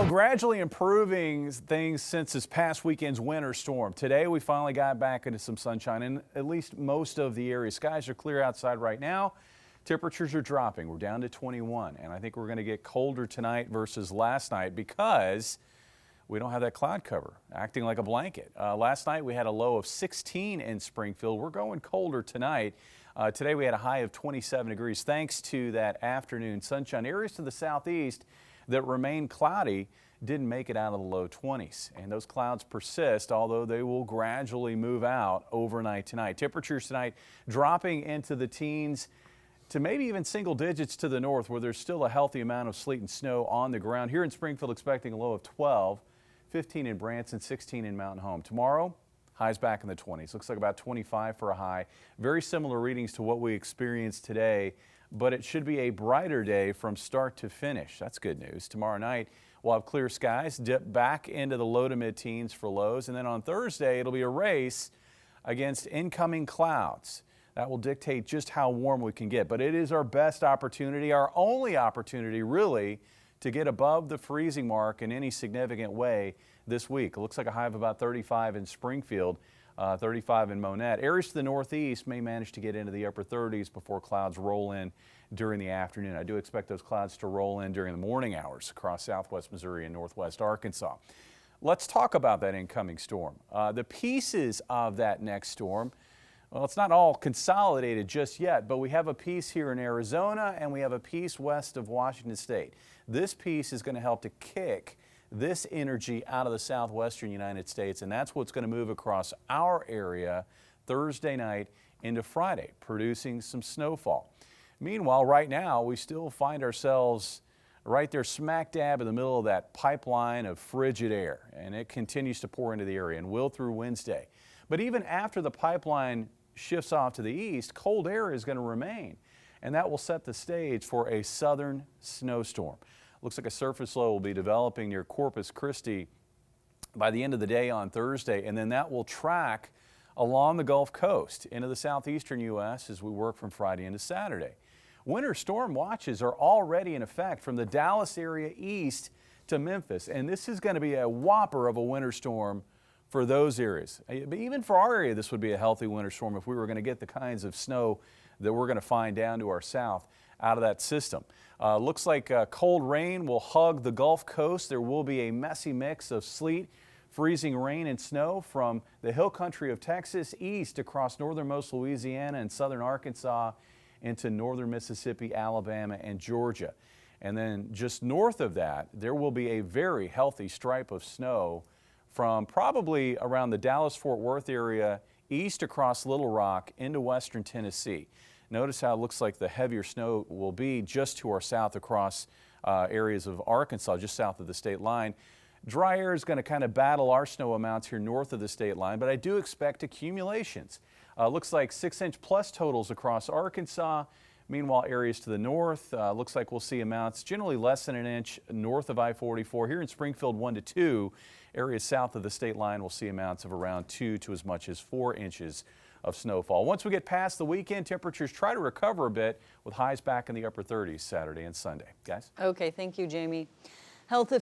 Well, gradually improving things since this past weekend's winter storm. Today, we finally got back into some sunshine in at least most of the area. Skies are clear outside right now. Temperatures are dropping. We're down to 21, and I think we're going to get colder tonight versus last night because we don't have that cloud cover acting like a blanket. Last night, we had a low of 16 in Springfield. We're going colder tonight. Today, we had a high of 27 degrees thanks to that afternoon sunshine. Areas to the southeast that remain cloudy didn't make it out of the low 20s, and those clouds persist, although they will gradually move out overnight tonight. Temperatures tonight dropping into the teens to maybe even single digits to the north, where there's still a healthy amount of sleet and snow on the ground. Here in Springfield, expecting a low of 12, 15 in Branson, 16 in Mountain Home. Tomorrow, highs back in the 20s. Looks like about 25 for a high. Very similar readings to what we experienced today, but it should be a brighter day from start to finish. That's good news. Tomorrow night, we'll have clear skies, dip back into the low to mid-teens for lows, and then on Thursday, it'll be a race against incoming clouds. That will dictate just how warm we can get, but it is our best opportunity, our only opportunity really, to get above the freezing mark in any significant way this week. It looks like a high of about 35 in Springfield, 35 in Monette. Areas to the northeast may manage to get into the upper 30s before clouds roll in during the afternoon. I do expect those clouds to roll in during the morning hours across southwest Missouri and northwest Arkansas. Let's talk about that incoming storm. The pieces of that next storm, well, it's not all consolidated just yet, but we have a piece here in Arizona and we have a piece west of Washington State. This piece is going to help to kick this energy out of the southwestern United States, and that's what's going to move across our area Thursday night into Friday, producing some snowfall. Meanwhile, right now, we still find ourselves right there smack dab in the middle of that pipeline of frigid air, and it continues to pour into the area and will through Wednesday. But even after the pipeline shifts off to the east, cold air is going to remain, and that will set the stage for a southern snowstorm. Looks like a surface low will be developing near Corpus Christi by the end of the day on Thursday, and then that will track along the Gulf Coast into the southeastern U.S. as we work from Friday into Saturday. Winter storm watches are already in effect from the Dallas area east to Memphis, and this is going to be a whopper of a winter storm for those areas. But even for our area, this would be a healthy winter storm if we were going to get the kinds of snow that we're going to find down to our south out of that system. Looks like cold rain will hug the Gulf Coast. There will be a messy mix of sleet, freezing rain and snow from the hill country of Texas east across northernmost Louisiana and southern Arkansas into northern Mississippi, Alabama, and Georgia. And then just north of that, there will be a very healthy stripe of snow from probably around the Dallas-Fort Worth area east across Little Rock into western Tennessee. Notice how it looks like the heavier snow will be just to our south across areas of Arkansas, just south of the state line. Dry air is going to kind of battle our snow amounts here north of the state line, but I do expect accumulations. Looks like 6-inch plus totals across Arkansas. Meanwhile, areas to the north, looks like we'll see amounts generally less than an inch north of I-44. Here in Springfield, 1 to 2. Areas south of the state line will see amounts of around 2 to as much as 4 inches of snowfall. Once we get past the weekend, temperatures try to recover a bit with highs back in the upper 30s Saturday and Sunday. Guys? Okay, thank you, Jamie. Health